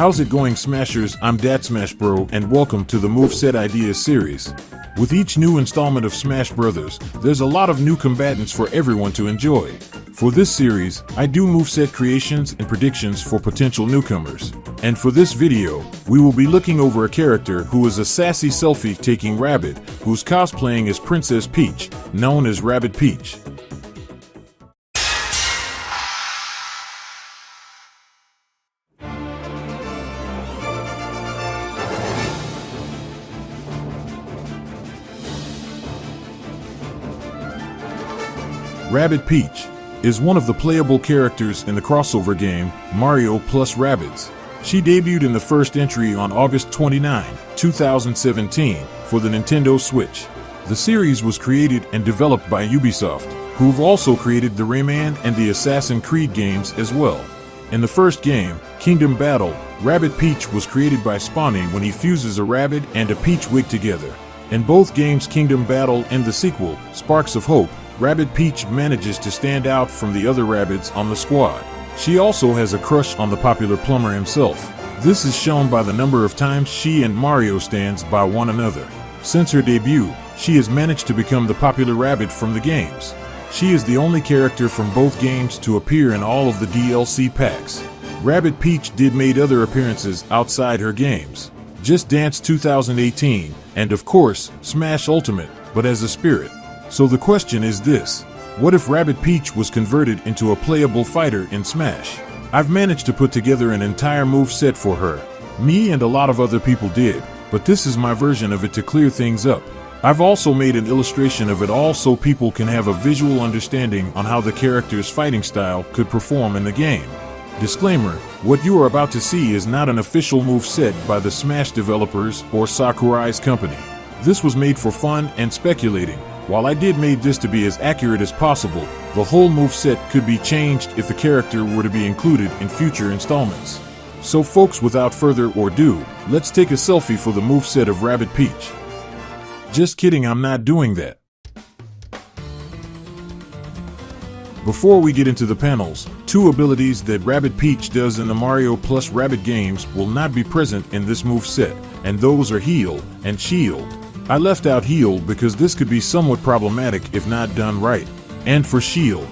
How's it going, Smashers? I'm DatSmashBro and welcome to the Moveset Ideas series. With each new installment of Smash Brothers, there's a lot of new combatants for everyone to enjoy. For this series, I do moveset creations and predictions for potential newcomers. And for this video, we will be looking over a character who is a sassy selfie-taking rabbit who's cosplaying as Princess Peach, known as Rabbid Peach. Rabbid Peach is one of the playable characters in the crossover game Mario plus Rabbids. She debuted in the first entry on August 29, 2017 for the Nintendo Switch. The series was created and developed by Ubisoft, who've also created the Rayman and the Assassin's Creed games as well. In the first game, Kingdom Battle, Rabbid Peach was created by Spawny when he fuses a rabbit and a peach wig together. In both games, Kingdom Battle and the sequel, Sparks of Hope, Rabbid Peach manages to stand out from the other Rabbids on the squad. She also has a crush on the popular plumber himself. This is shown by the number of times she and Mario stands by one another. Since her debut, she has managed to become the popular rabbit from the games. She is the only character from both games to appear in all of the DLC packs. Rabbid Peach did made other appearances outside her games. Just Dance 2018, and of course, Smash Ultimate, but as a spirit. So the question is this: what if Rabbid Peach was converted into a playable fighter in Smash? I've managed to put together an entire moveset for her. Me and a lot of other people did, but this is my version of it to clear things up. I've also made an illustration of it all so people can have a visual understanding on how the character's fighting style could perform in the game. Disclaimer: what you are about to see is not an official moveset by the Smash developers or Sakurai's company. This was made for fun and speculating. While I did made this to be as accurate as possible, the whole moveset could be changed if the character were to be included in future installments. So folks, without further ado, let's take a selfie for the moveset of Rabbid Peach. Just kidding, I'm not doing that. Before we get into the panels, two abilities that Rabbid Peach does in the Mario plus Rabbid games will not be present in this moveset, and those are Heal and Shield. I left out Heal because this could be somewhat problematic if not done right. And for Shield,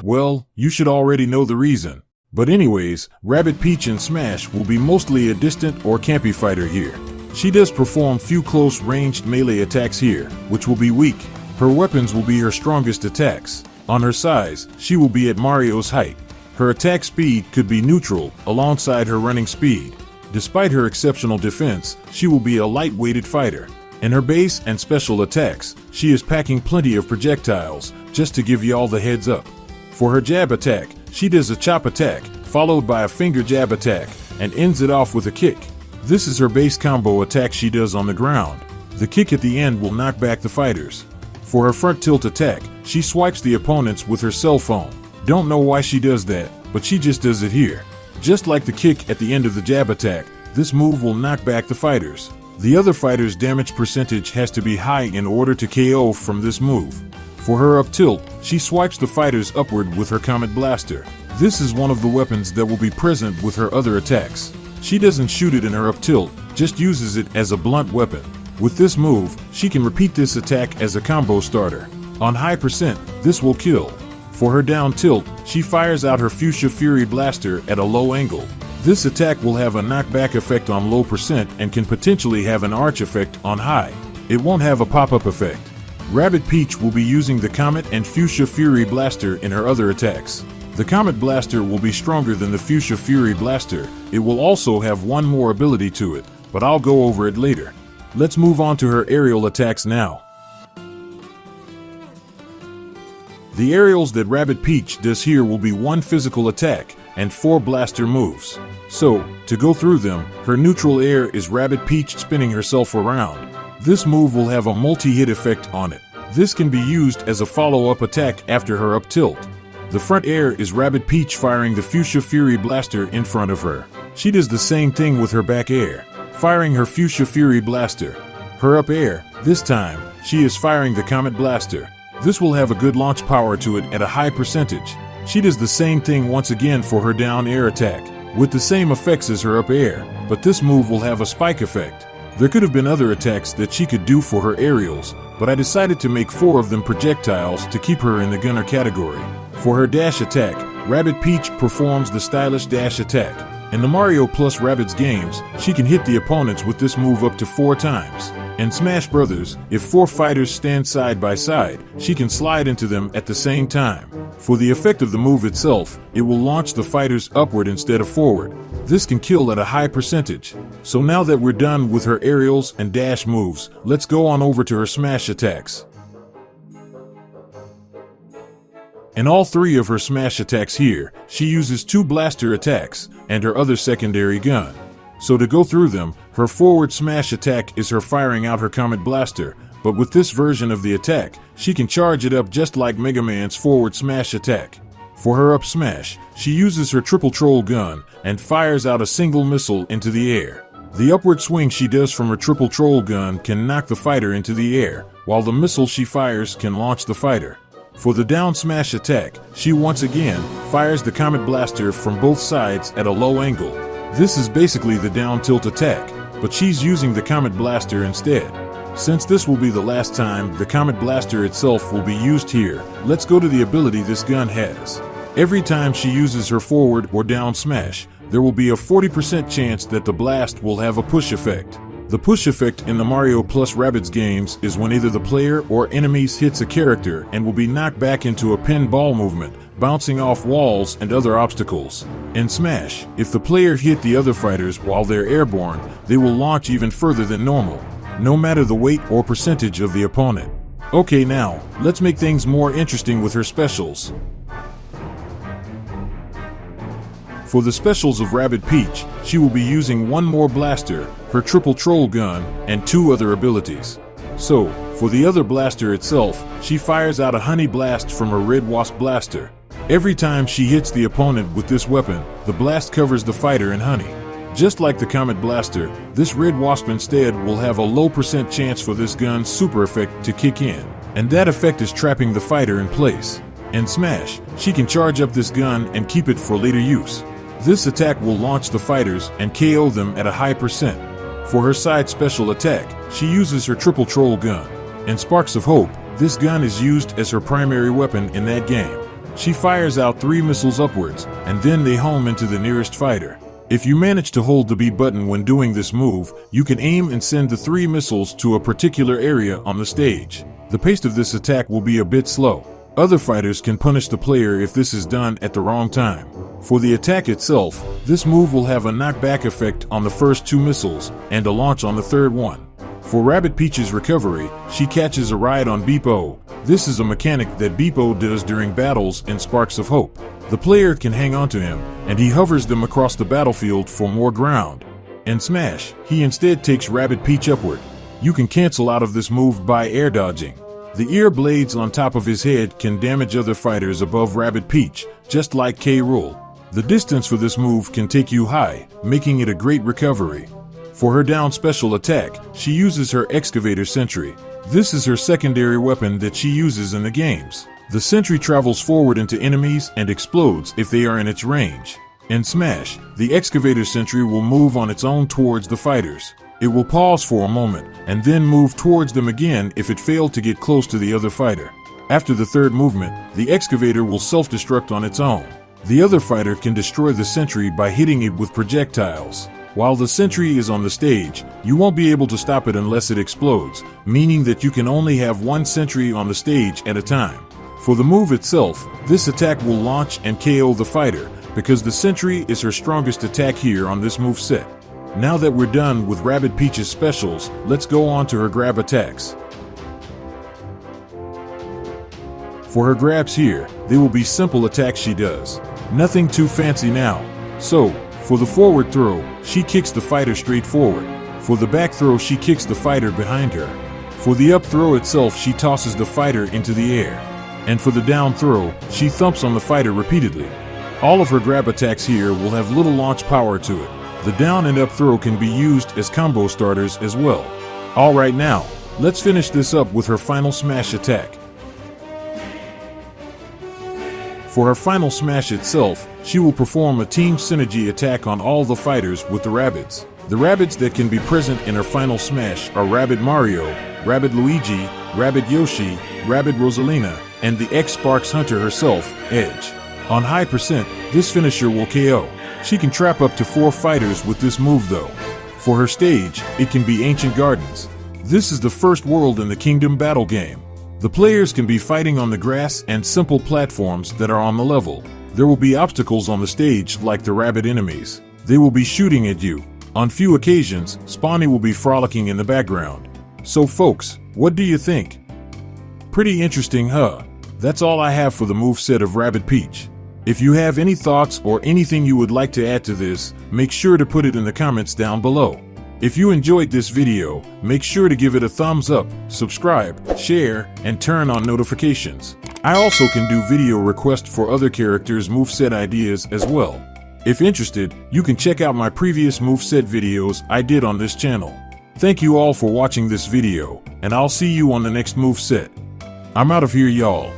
well, you should already know the reason. But anyways, Rabbid Peach in Smash will be mostly a distant or campy fighter here. She does perform few close ranged melee attacks here, which will be weak. Her weapons will be her strongest attacks. On her size, she will be at Mario's height. Her attack speed could be neutral alongside her running speed. Despite her exceptional defense, she will be a light-weighted fighter. In her base and special attacks, she is packing plenty of projectiles, just to give y'all the heads up. For her jab attack, she does a chop attack, followed by a finger jab attack, and ends it off with a kick. This is her base combo attack she does on the ground. The kick at the end will knock back the fighters. For her front tilt attack, she swipes the opponents with her cell phone. Don't know why she does that, but she just does it here. Just like the kick at the end of the jab attack, this move will knock back the fighters. The other fighter's damage percentage has to be high in order to KO from this move. For her up tilt, she swipes the fighters upward with her Comet Blaster. This is one of the weapons that will be present with her other attacks. She doesn't shoot it in her up tilt, just uses it as a blunt weapon. With this move, she can repeat this attack as a combo starter. On high percent, this will kill. For her down tilt, she fires out her Fuchsia Fury Blaster at a low angle. This attack will have a knockback effect on low percent and can potentially have an arch effect on high. It won't have a pop-up effect. Rabbid Peach will be using the Comet and Fuchsia Fury Blaster in her other attacks. The Comet Blaster will be stronger than the Fuchsia Fury Blaster. It will also have one more ability to it, but I'll go over it later. Let's move on to her aerial attacks now. The aerials that Rabbid Peach does here will be one physical attack and 4 blaster moves. So, to go through them, her neutral air is Rabbid Peach spinning herself around. This move will have a multi-hit effect on it. This can be used as a follow-up attack after her up tilt. The front air is Rabbid Peach firing the Fuchsia Fury Blaster in front of her. She does the same thing with her back air, firing her Fuchsia Fury Blaster. Her up air, this time, she is firing the Comet Blaster. This will have a good launch power to it at a high percentage. She does the same thing once again for her down air attack. with the same effects as her up air, but this move will have a spike effect. There could have been other attacks that she could do for her aerials, but I decided to make 4 of them projectiles to keep her in the gunner category. For her dash attack, Rabbid Peach performs the stylish dash attack. In the Mario plus Rabbids games, she can hit the opponents with this move up to 4 times. In Smash Brothers, if 4 fighters stand side by side, she can slide into them at the same time. For the effect of the move itself, it will launch the fighters upward instead of forward. This can kill at a high percentage. So now that we're done with her aerials and dash moves, let's go on over to her smash attacks. In all 3 of her smash attacks here, she uses 2 blaster attacks and her other secondary gun. So to go through them, her forward smash attack is her firing out her Comet Blaster, but with this version of the attack, she can charge it up just like Mega Man's forward smash attack. For her up smash, she uses her triple troll gun and fires out a single missile into the air. The upward swing she does from her triple troll gun can knock the fighter into the air, while the missile she fires can launch the fighter. For the down smash attack, she once again fires the Comet Blaster from both sides at a low angle. This is basically the down tilt attack, but she's using the Comet Blaster instead. Since this will be the last time the Comet Blaster itself will be used here, let's go to the ability this gun has. Every time she uses her forward or down smash, there will be a 40% chance that the blast will have a push effect. The push effect in the Mario plus Rabbids games is when either the player or enemies hits a character and will be knocked back into a pinball movement, bouncing off walls and other obstacles. In Smash, if the player hit the other fighters while they're airborne, they will launch even further than normal, no matter the weight or percentage of the opponent. Okay, now, let's make things more interesting with her specials. For the specials of Rabbid Peach, she will be using 1 more blaster, her triple troll gun, and 2 other abilities. So, for the other blaster itself, she fires out a honey blast from her red wasp blaster. Every time she hits the opponent with this weapon, the blast covers the fighter in honey. Just like the Comet Blaster, this red wasp instead will have a low % chance for this gun's super effect to kick in, and that effect is trapping the fighter in place. In Smash, she can charge up this gun and keep it for later use. This attack will launch the fighters and KO them at a high %. For her side special attack, she uses her triple troll gun. In Sparks of Hope, this gun is used as her primary weapon in that game. She fires out 3 missiles upwards, and then they home into the nearest fighter. If you manage to hold the B button when doing this move, you can aim and send the 3 missiles to a particular area on the stage. The pace of this attack will be a bit slow. Other fighters can punish the player if this is done at the wrong time. For the attack itself, this move will have a knockback effect on the first 2 missiles and a launch on the 3rd one. For Rabbid Peach's recovery, she catches a ride on Beepo. This is a mechanic that Beepo does during battles in Sparks of Hope. The player can hang on to him, and he hovers them across the battlefield for more ground. In Smash, he instead takes Rabbid Peach upward. You can cancel out of this move by air dodging. The ear blades on top of his head can damage other fighters above Rabbid Peach, just like K. Rool. The distance for this move can take you high, making it a great recovery. For her down special attack, she uses her Excavator Sentry. This is her secondary weapon that she uses in the games. The sentry travels forward into enemies and explodes if they are in its range. In Smash, the Excavator Sentry will move on its own towards the fighters. It will pause for a moment and then move towards them again if it failed to get close to the other fighter. After the 3rd movement, the excavator will self-destruct on its own. The other fighter can destroy the sentry by hitting it with projectiles. While the sentry is on the stage, you won't be able to stop it unless it explodes, meaning that you can only have 1 sentry on the stage at a time. For the move itself, this attack will launch and KO the fighter, because the sentry is her strongest attack here on this moveset. Now that we're done with Rabbid Peach's specials, let's go on to her grab attacks. For her grabs here, they will be simple attacks she does. Nothing too fancy now. So, for the forward throw, she kicks the fighter straight forward. For the back throw, she kicks the fighter behind her. For the up throw itself, she tosses the fighter into the air. And for the down throw, she thumps on the fighter repeatedly. All of her grab attacks here will have little launch power to it. The down and up throw can be used as combo starters as well. Alright, now, let's finish this up with her final smash attack. For her final smash itself, She will perform a team synergy attack on all the fighters with the Rabbids. The Rabbids that can be present in her final smash are Rabbid Mario, Rabbid Luigi, Rabbid Yoshi, Rabbid Rosalina, and the X-Sparks Hunter herself, Edge. On high percent, this finisher will KO. She can trap up to 4 fighters with this move though. For her stage, it can be Ancient Gardens. This is the first world in the Kingdom battle game. The players can be fighting on the grass and simple platforms that are on the level. There will be obstacles on the stage like the Rabbid enemies. They will be shooting at you. On few occasions, Spawny will be frolicking in the background. So folks, what do you think? Pretty interesting, huh? That's all I have for the moveset of Rabbid Peach. If you have any thoughts or anything you would like to add to this, make sure to put it in the comments down below. If you enjoyed this video, make sure to give it a thumbs up, subscribe, share, and turn on notifications. I also can do video requests for other characters' moveset ideas as well. If interested, you can check out my previous moveset videos I did on this channel. Thank you all for watching this video, and I'll see you on the next moveset. I'm out of here, y'all.